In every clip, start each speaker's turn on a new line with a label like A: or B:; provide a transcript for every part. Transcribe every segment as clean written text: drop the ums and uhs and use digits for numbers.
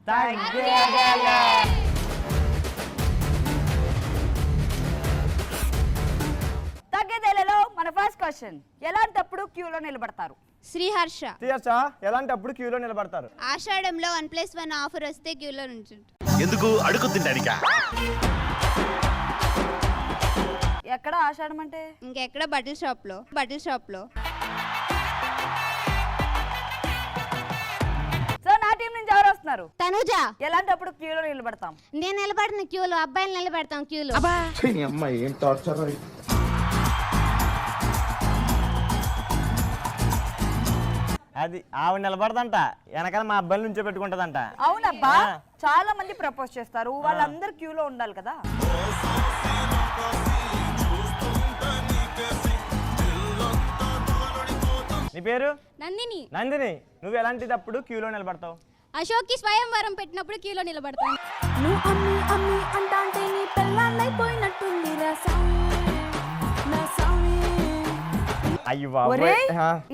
A: తగ్గేదేలలో మన first question, ఎలాంటప్పుడు క్యూలో నిలబడతారు?
B: శ్రీహర్ష.
C: ఎలాంటప్పుడు క్యూలో నిలబడతారు?
B: ఆషాఢంలో 1+1 ఆఫర్ వస్తే క్యూలో నుంచుంటారు.
D: ఎందుకు అడుగుతుంటానిక?
A: ఎక్కడ ఆషాఢం అంటే?
B: ఇంకెక్కడ బట్టల షాప్ లో.
A: సో నా టీం నుంచి ఎవరు వస్తున్నారు?
B: తనుజ.
A: ఎలాంటప్పుడు క్యూలో నిలబడతాం?
B: నేను నిలబడిన క్యూలో అబ్బాయిలు నిలబెడతాం క్యూలో.
C: అది ఆవిడ నిలబడదంట, వెనకాల మా అబ్బాయిల నుంచో పెట్టుకుంటదంట.
A: అవునబ్బా, చాలా మంది ప్రపోజ్ చేస్తారు, వాళ్ళందరూ క్యూలో ఉండాలి కదా.
C: నీ పేరు?
B: నందిని.
C: నందిని, నువ్వు ఎలాంటిదప్పుడు క్యూలో నిలబడతావు?
B: అశోక్ కి స్వయంవరం పెట్టినప్పుడు క్యూలో నిలబడతాను.
E: నువ్వు అమ్మి అమ్మి అంటాంటే నీ పెళ్ళాన్నైపోయినట్టుంది రా సామి, నా సామి.
C: అయ్యో
A: ఒరే,
C: బాబోయ్,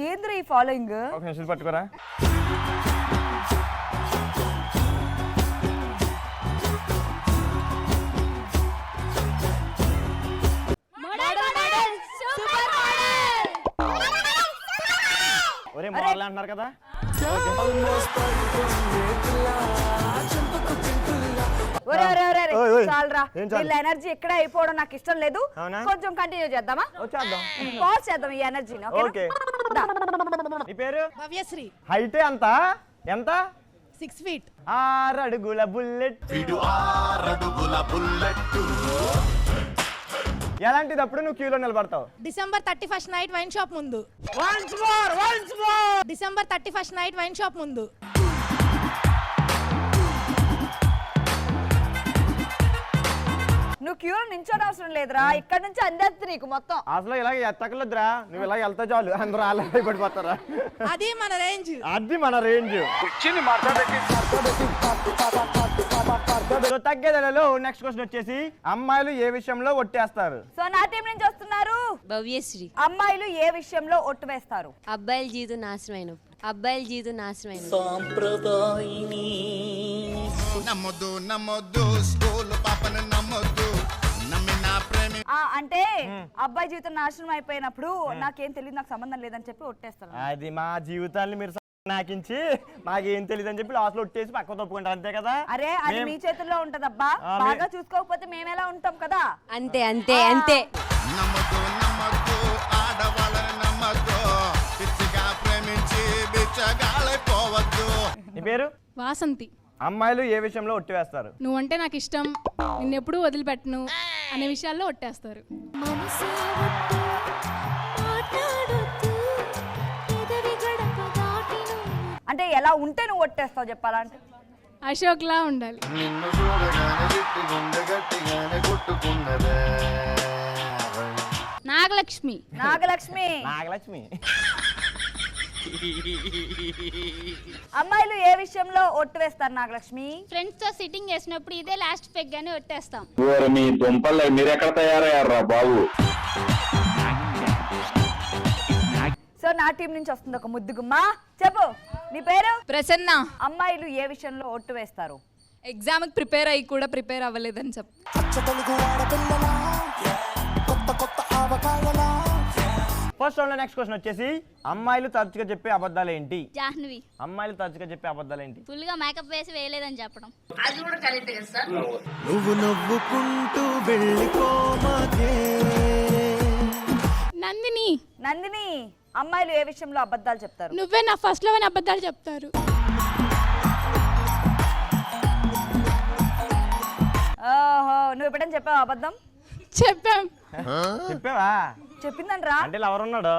A: ఏంద్రా ఈ ఫాలోయింగ్?
C: ఒక నిమిషం పట్టుకోరా. ఒరే మోడల్ అంటున్నారు కదా.
A: ఒరే ఒరే ఒరే
C: ఓయ్, ఓయ్.
A: చాలరా,
C: ఏం చాలు?
A: వీళ్ళ ఎనర్జీ ఎక్కడే అయిపోవడం నాకు ఇష్టం లేదు.
C: అవునా?
A: కొంచెం కంటిన్యూ చేద్దామా?
C: వచ్చేద్దాం.
A: పాజ్ చేద్దాం ఈ ఎనర్జీని.
C: ఓకే. నీ పేరు?
F: భవ్యశ్రీ.
C: హైటే అంత ఎంత?
F: 6 feet.
C: 6 అడుగుల బుల్లెట్. ఎలాంటిదప్పుడు నువ్వు క్యూలో నిలబడతావు?
F: December 31st night wine shop ముందు. December 31st night wine shop ముందు.
A: నువ్వు క్యూలో నించోని అవసరం లేదురా, ఇక్కడ నుంచి అందేస్తుంది నీకు మొత్తం.
C: అసలు ఇలా ఎత్తకలేదురా, నువ్వు ఇలా వెళ్తా చాలు, అందరూ అలా పడిపోతారా.
F: అది మన రేంజ్.
C: అది మన రేంజ్. తగ్గేదలలో నెక్స్ట్ క్వశ్చన్ వచ్చేసి, అమ్మాయిలు ఏ విషయంలో ఒట్టేస్తారు?
A: సో నా టీం నుంచి వస్తున్నారు
G: భవ్యశ్రీ.
A: అమ్మాయిలు ఏ విషయంలో ఒట్టు వేస్తారు?
G: అబ్బాయిల జీవితం నాశనమైనప్పుడు.
D: నమ్మొద్దు స్కూల్ పాపను నమ్మొద్దు, నమ్మినా ప్రేమి.
A: అంటే అబ్బాయి జీవితం నాశనం అయిపోయినప్పుడు నాకేం తెలియదు, నాకు సంబంధం లేదని చెప్పి ఒట్టేస్తాను.
C: అది మా జీవితాన్ని మీరు నాకించి మాకేం తెలియదు అని చెప్పి లాస్ట్ లో ఒట్టేసి పక్క తప్పుకుంటారు, అంతే కదా.
A: అరే అది మీ చేతుల్లో ఉంటదబ్బా, బాగా చూసుకోకపోతే మేమెలా ఉంటాం కదా.
G: అంతే.
D: నమ్మొద్దు ఆడవాళ్ళని నమ్మొద్దు, పిచ్చిగా ప్రేమించి బిచ్చగాళ్ళైపోవద్దు.
C: నీ పేరు?
F: వాసంతి.
C: అమ్మాయిలు ఏ విషయంలో ఒట్టి వేస్తారు?
F: నువ్వంటే నాకు ఇష్టం, నిన్నెప్పుడు వదిలిపెట్టను అనే విషయాల్లో ఒట్టేస్తారు.
E: మనసే వద్దు, మాట్లాడొద్దు, పెదవి గడప దాటిను.
A: అంటే ఎలా ఉంటే నువ్వు ఒట్టేస్తావు చెప్పాలంటే?
F: అశోక్ లా ఉండాలి.
D: నిన్ను చూడగానే చిట్టి గుండె గట్టిగానే కొట్టుకున్నదే.
B: నాగలక్ష్మి.
C: నాగలక్ష్మి.
A: అమ్మాయిలు ఏ విషయంలో ఒట్టు వేస్తారు నాగలక్ష్మి?
B: ఫ్రెండ్స్ తో సిట్టింగ్ చేసినప్పుడు ఇదే లాస్ట్ పెగ్ అని ఒట్టేస్తాం.
H: మీ దుంపలు మీరెక్కడ తయారయ్యారా బాబు?
A: సో నా టీం నుంచి వస్తుంది ఒక ముద్దుగుమ్మ, చెప్పు నీ పేరు?
F: ప్రసన్న.
A: అమ్మాయిలు ఏ విషయంలో ఒట్టు వేస్తారు?
F: ఎగ్జామ్ కి ప్రిపేర్ అయ్యి కూడా ప్రిపేర్ అవ్వలేదని చెప్పు.
C: ఫస్ట్ రౌండ్ లో నెక్స్ట్ క్వశ్చన్ వచ్చేసి, అమ్మాయిలు తరచుగా చెప్పే అబద్ధాలు ఏంటి?
B: జాహ్నవి.
C: అమ్మాయిలు తరచుగా చెప్పే అబద్ధాలు ఏంటి?
B: ఫుల్ గా మేకప్ వేసి వేయలేదని చెప్పడం.
D: నువ్వు నవ్వుకుంటూ వెళ్ళిపోమాకే.
A: నందిని, అమ్మాయిలు ఏ విషయంలో అబద్ధాలు చెప్తారు?
F: నువ్వే నా ఫస్ట్ లవ్ అని అబద్ధాలు చెప్తారు.
A: ఓహో, నువ్వు ఎప్పుడైనా చెప్పావు అబద్ధం?
C: చెప్పావా?
A: చెప్పిందంట్రా.
C: అంటే ఎవరున్నాడు?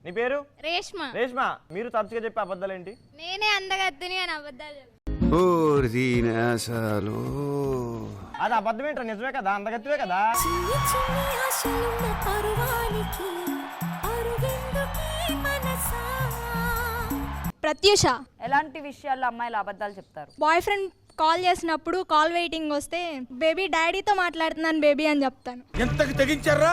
C: నీ పేరు?
B: రేష్మ.
C: మీరు తరచుగా చెప్పే అబద్ధాలు ఏంటి?
B: నేనే అందగత్తిని అని అబద్ధాలు చెప్తాను.
C: అది అబద్ధం ఏంట్రా? నిజమే కదా, అందగత్తివే కదా.
E: చిన్ని చిన్ని ఆశలున్న పరువానికి అరుగెందుకే మనసా.
B: ప్రత్యూష.
A: ఎలాంటి విషయాల్లో అమ్మాయిలు అబద్ధాలు చెప్తారు?
I: బాయ్ ఫ్రెండ్ కాల్ చేసినప్పుడు కాల్ వెయిటింగ్ వస్తే బేబీ డాడీతో మాట్లాడుతున్నాను బేబీ అని చెప్తాను.
D: ఎంతకు తెగించారా?